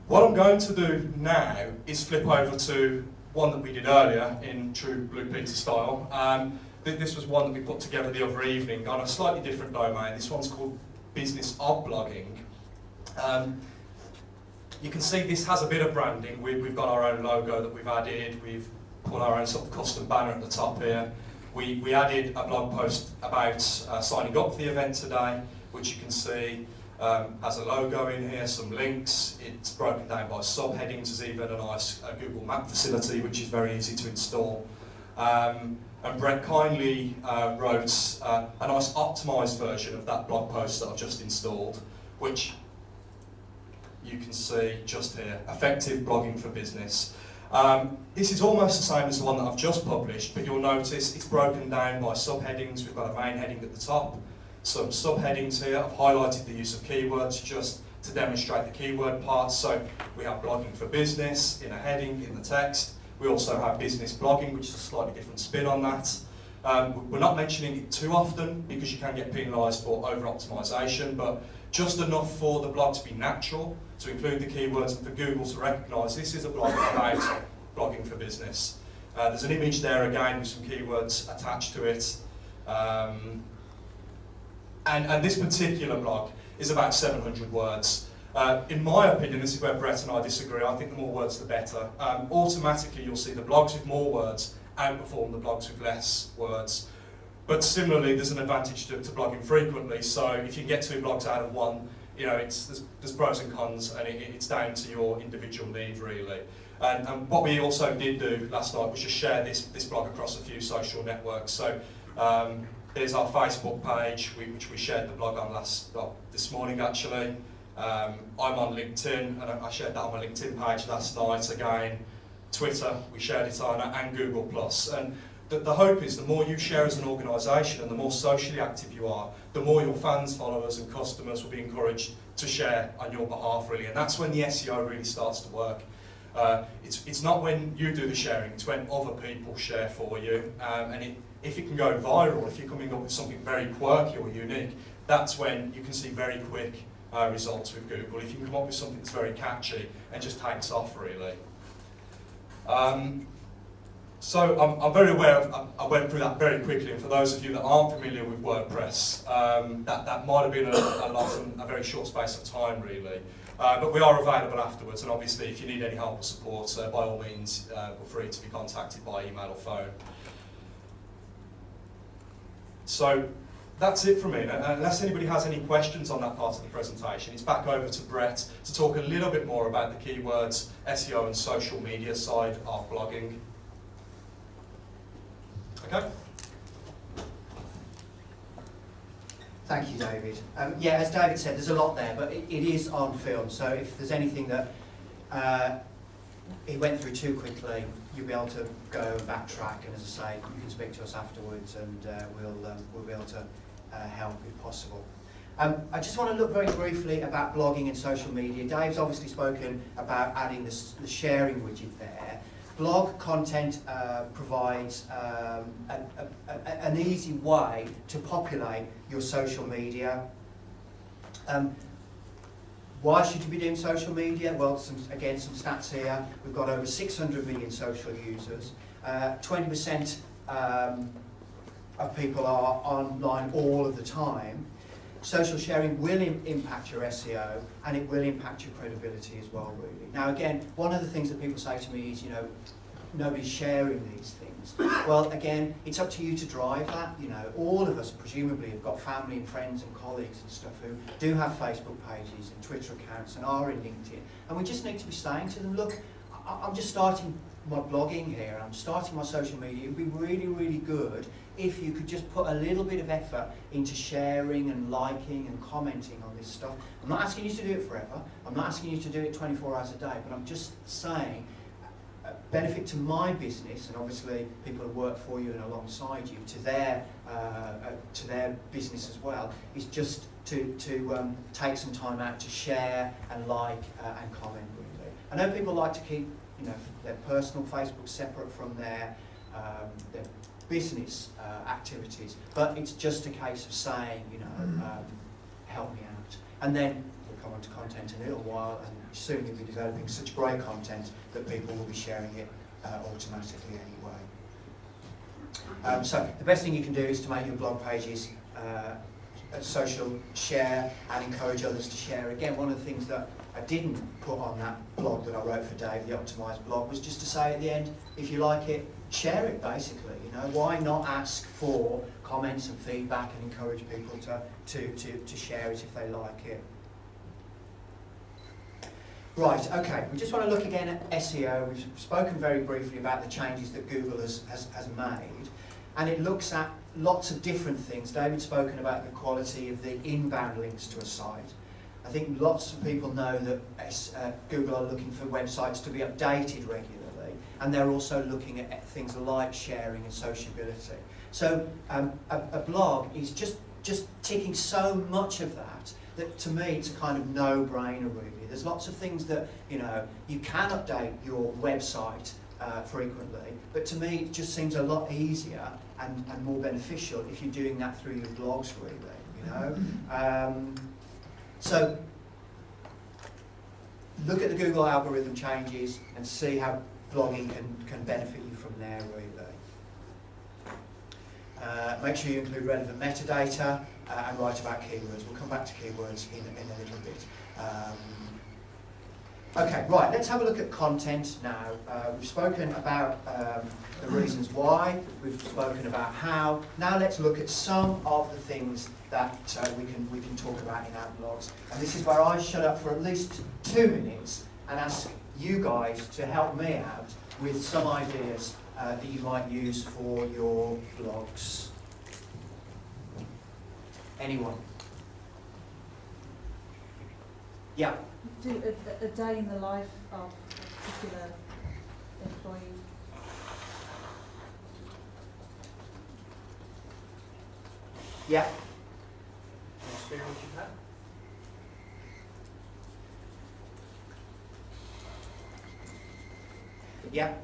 What I'm going to do now is flip over to one that we did earlier in true Blue Peter style. This was one that we put together the other evening on a slightly different domain. This one's called Business of Blogging. You can see this has a bit of branding. We've got our own logo that we've added. We've put our own sort of custom banner at the top here. We added a blog post about signing up for the event today, which you can see has a logo in here, some links. It's broken down by subheadings. There's even a nice Google Map facility, which is very easy to install. And Brett kindly wrote a nice optimised version of that blog post that I've just installed, which you can see just here, Effective Blogging for Business. This is almost the same as the one that I've just published, but you'll notice it's broken down by subheadings. We've got a main heading at the top, some subheadings here. I've highlighted the use of keywords just to demonstrate the keyword parts. So we have blogging for business in a heading in the text. We also have business blogging, which is a slightly different spin on that. We're not mentioning it too often because you can get penalised for over-optimisation, but just enough for the blog to be natural, to include the keywords, and for Google to recognise this is a blog about blogging for business. There's an image there again with some keywords attached to it. And this particular blog is about 700 words. In my opinion, this is where Brett and I disagree. I think the more words, the better. Automatically, you'll see the blogs with more words outperform the blogs with less words. But similarly, there's an advantage to blogging frequently. So if you can get 2 blogs out of one, you know, there's pros and cons, and it's down to your individual need, really. And what we also did do last night was just share this blog across a few social networks. So there's our Facebook page, which we shared the blog on this morning actually. I'm on LinkedIn, and I shared that on my LinkedIn page last night again. Twitter, we shared it on, and Google+. And the hope is the more you share as an organisation and the more socially active you are, the more your fans, followers and customers will be encouraged to share on your behalf, really. And that's when the SEO really starts to work. It's not when you do the sharing, it's when other people share for you. If it can go viral, if you're coming up with something very quirky or unique, that's when you can see very quick results with Google. If you can come up with something that's very catchy and just takes off, really. So I'm very aware of, I went through that very quickly, and for those of you that aren't familiar with WordPress, that might have been a lot in a very short space of time, really. But we are available afterwards, and obviously if you need any help or support, by all means, feel free to be contacted by email or phone. So that's it from me. Unless anybody has any questions on that part of the presentation, it's back over to Brett to talk a little bit more about the keywords, SEO and social media side of blogging. Okay. Thank you, David. Yeah, as David said, there's a lot there, but it is on film, so if there's anything that he went through too quickly, you'll be able to go and backtrack, and as I say, you can speak to us afterwards, and we'll be able to help if possible. I just want to look very briefly about blogging and social media. Dave's obviously spoken about adding the sharing widget there. Blog content provides an easy way to populate your social media. Why should you be doing social media? Well, again, some stats here. We've got over 600 million social users. 20% of people are online all of the time. Social sharing will impact your SEO, and it will impact your credibility as well, really. Now, again, one of the things that people say to me is, you know, nobody's sharing these things. Well, again, it's up to you to drive that. You know, all of us presumably have got family and friends and colleagues and stuff who do have Facebook pages and Twitter accounts and are in LinkedIn, and we just need to be saying to them, look, I'm just starting my blogging here, I'm starting my social media. It would be really, really good if you could just put a little bit of effort into sharing and liking and commenting on this stuff. I'm not asking you to do it forever. I'm not asking you to do it 24 hours a day, but I'm just saying benefit to my business, and obviously people who work for you and alongside you, to their business as well, is just to take some time out to share and like and comment, really. I know people like to keep, you know, their personal Facebook separate from their business activities, but it's just a case of saying, you know, help me out, and then we'll come onto content in a little while, and soon you'll be developing such great content that people will be sharing it automatically anyway. So the best thing you can do is to make your blog pages a social share and encourage others to share. Again, one of the things that I didn't put on that blog that I wrote for Dave, the Optimised blog, was just to say at the end, if you like it, share it basically. You know, why not ask for comments and feedback and encourage people to share it if they like it. Right, okay, we just want to look again at SEO. We've spoken very briefly about the changes that Google has made, and it looks at lots of different things. David's spoken about the quality of the inbound links to a site. I think lots of people know that Google are looking for websites to be updated regularly, and they're also looking at things like sharing and sociability. So a blog is just ticking so much of that to me it's a kind of no-brainer really. There's lots of things that, you know, you can update your website frequently, but to me it just seems a lot easier and more beneficial if you're doing that through your blogs really, you know. So look at the Google algorithm changes and see how blogging can benefit you from there really. Make sure you include relevant metadata and write about keywords. We'll come back to keywords in a little bit. Okay, right, let's have a look at content now. We've spoken about the reasons why, we've spoken about how. Now let's look at some of the things that we can talk about in our blogs. And this is where I shut up for at least 2 minutes and ask you guys to help me out with some ideas that you might use for your blogs. Anyone? Yeah. Do a day in the life of a particular employee. Yeah. Experience you've had? Yeah.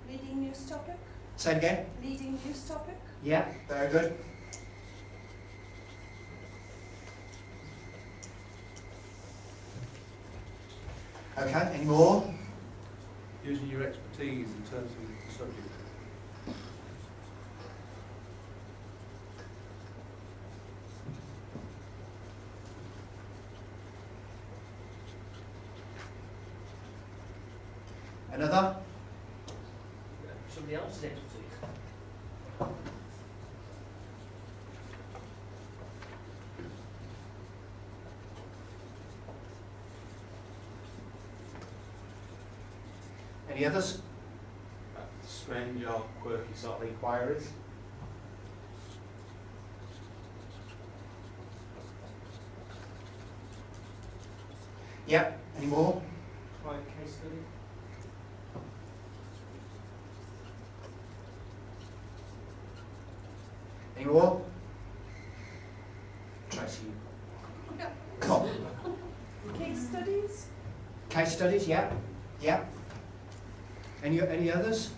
Leading news topic. Say it again. Leading news topic. Yeah, very good. Okay, any more? Using your expertise in terms of the subject. Another? Somebody else's expertise. Any others? Strange or quirky sort of inquiries. Yeah, any more? Private case study. Any more? Tracy. Come on. Case studies. Case studies, yeah. Yeah. Any others?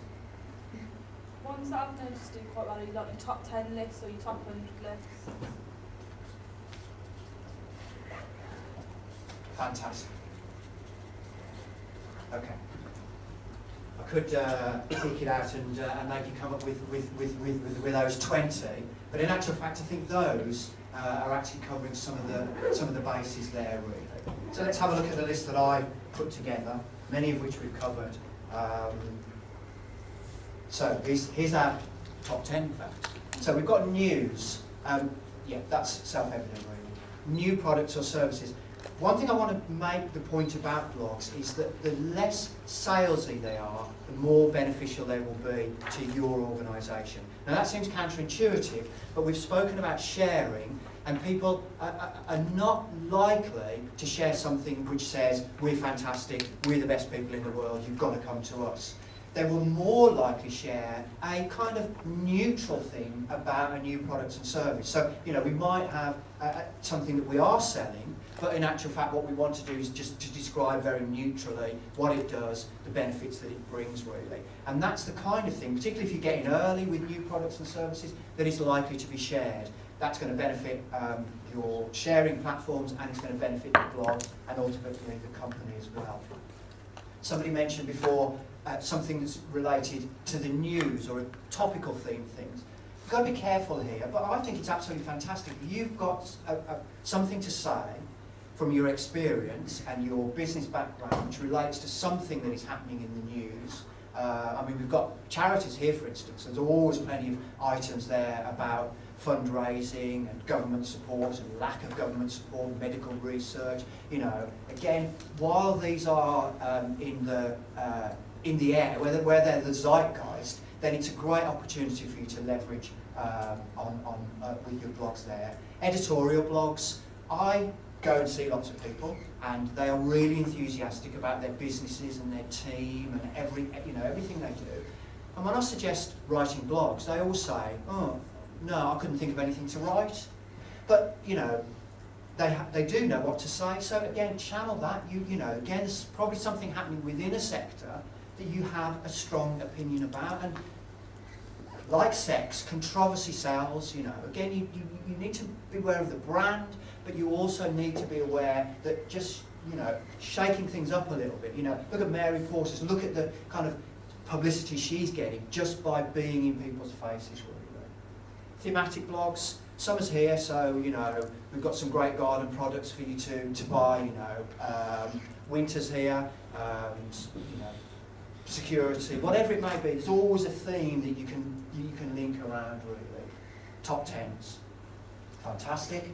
Ones that I've noticed do quite well are like your top 10 lists or your top 100 lists. Fantastic. Okay. I could pick it out and make you come up with those 20, but in actual fact, I think those are actually covering some of the bases there really. So let's have a look at the list that I put together, many of which we've covered. So here's our top 10 in fact. So we've got news. Yeah, that's self-evident really. New products or services. One thing I want to make the point about blogs is that the less salesy they are, the more beneficial they will be to your organisation. Now that seems counterintuitive, but we've spoken about sharing, and people are not likely to share something which says, we're fantastic, we're the best people in the world, you've got to come to us. They will more likely share a kind of neutral thing about a new product and service. So, you know, we might have something that we are selling, but in actual fact what we want to do is just to describe very neutrally what it does, the benefits that it brings really. And that's the kind of thing, particularly if you're getting early with new products and services, that is likely to be shared. That's going to benefit your sharing platforms, and it's going to benefit the blog and ultimately the company as well. Somebody mentioned before something that's related to the news or a topical theme things. You've got to be careful here, but I think it's absolutely fantastic. You've got something to say from your experience and your business background which relates to something that is happening in the news. I mean, we've got charities here, for instance. There's always plenty of items there about fundraising and government support and lack of government support, medical research. You know, again, while these are in the air, where they're the zeitgeist, then it's a great opportunity for you to leverage with your blogs there. Editorial blogs. I go and see lots of people, and they are really enthusiastic about their businesses and their team and everything they do. And when I suggest writing blogs, they all say, "Oh, no, I couldn't think of anything to write." But you know, they do know what to say. So again, channel that. You know, again, there's probably something happening within a sector that you have a strong opinion about. And like sex, controversy sells. You know, again, you need to be aware of the brand, but you also need to be aware that just, you know, shaking things up a little bit. You know, look at Mary Porter's. Look at the kind of publicity she's getting just by being in people's faces. Really. Thematic blogs. Summer's here, so you know we've got some great garden products for you to buy. You know, winter's here. You know, security, whatever it may be. There's always a theme that you can link around. Really, top tens, fantastic.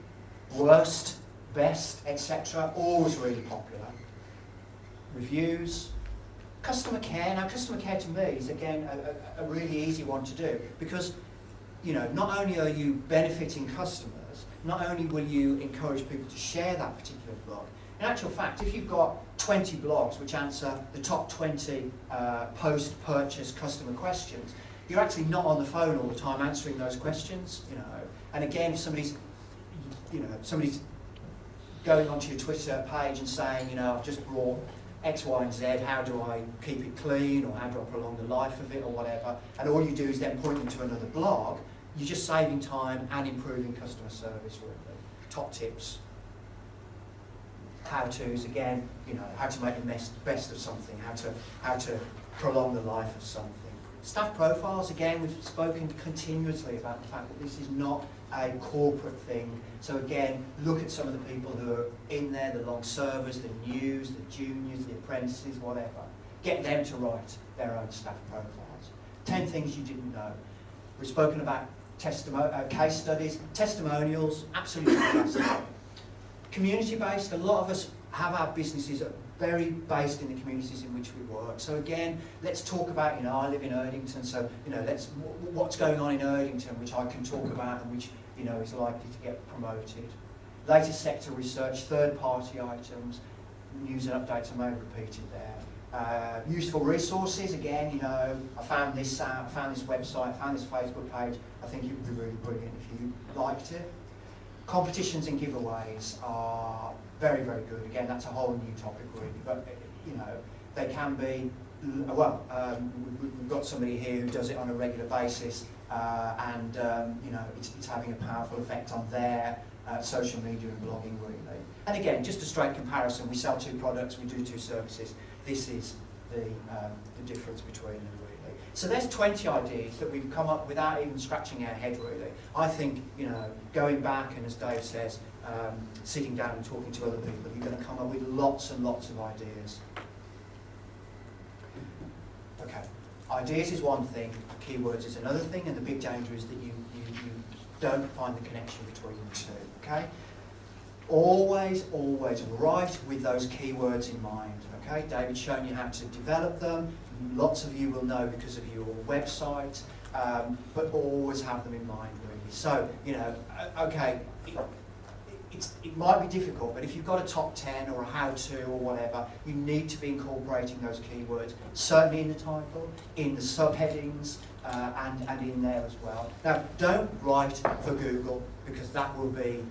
Worst, best, etc. Always really popular. Reviews. Customer care. Now, customer care to me is again a really easy one to do, because you know, not only are you benefiting customers, not only will you encourage people to share that particular blog. In actual fact, if you've got 20 blogs which answer the top 20 post-purchase customer questions, you're actually not on the phone all the time answering those questions. You know, and again, if somebody's going onto your Twitter page and saying, you know, I've just brought X, Y, and Z, how do I keep it clean, or how do I prolong the life of it, or whatever, and all you do is then point them to another blog, you're just saving time and improving customer service, really. Top tips. How-tos, again, you know, how to make the best of something, how to prolong the life of something. Staff profiles, again, we've spoken continuously about the fact that this is not a corporate thing. So again, look at some of the people who are in there, the long servers, the news, the juniors, the apprentices, whatever. Get them to write their own staff profiles. 10 things you didn't know. We've spoken about case studies, testimonials, absolutely fantastic. Community-based, a lot of us have our businesses that are very based in the communities in which we work. So again, let's talk about, you know, I live in Erdington, so, you know, what's going on in Erdington, which I can talk about and which, you know, is likely to get promoted. Latest sector research, third-party items, news and updates are maybe repeated there. Useful resources, again, you know, I found this out, I found this website, I found this Facebook page, I think it would be really brilliant if you liked it. Competitions and giveaways are very, very good. Again, that's a whole new topic really, but you know, they can be, well, we've got somebody here who does it on a regular basis, and you know, it's having a powerful effect on their social media and blogging really. And again, just a straight comparison, we sell 2 products, we do 2 services. This is the difference between them really. So there's 20 ideas that we've come up without even scratching our head really. I think, you know, going back and as Dave says, sitting down and talking to other people, you're going to come up with lots and lots of ideas. Okay, ideas is one thing, keywords is another thing, and the big danger is that you don't find the connection between the two, okay? Always write with those keywords in mind, okay? David's shown you how to develop them. Lots of you will know because of your website, but always have them in mind, really. So, you know, okay, it might be difficult, but if you've got a top 10 or a how-to or whatever, you need to be incorporating those keywords, certainly in the title, in the subheadings, and in there as well. Now, don't write for Google, because that will be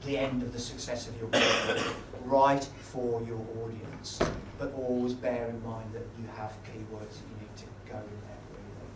the end of the success of your blog. Write for your audience, but always bear in mind that you have keywords that you need to go in there.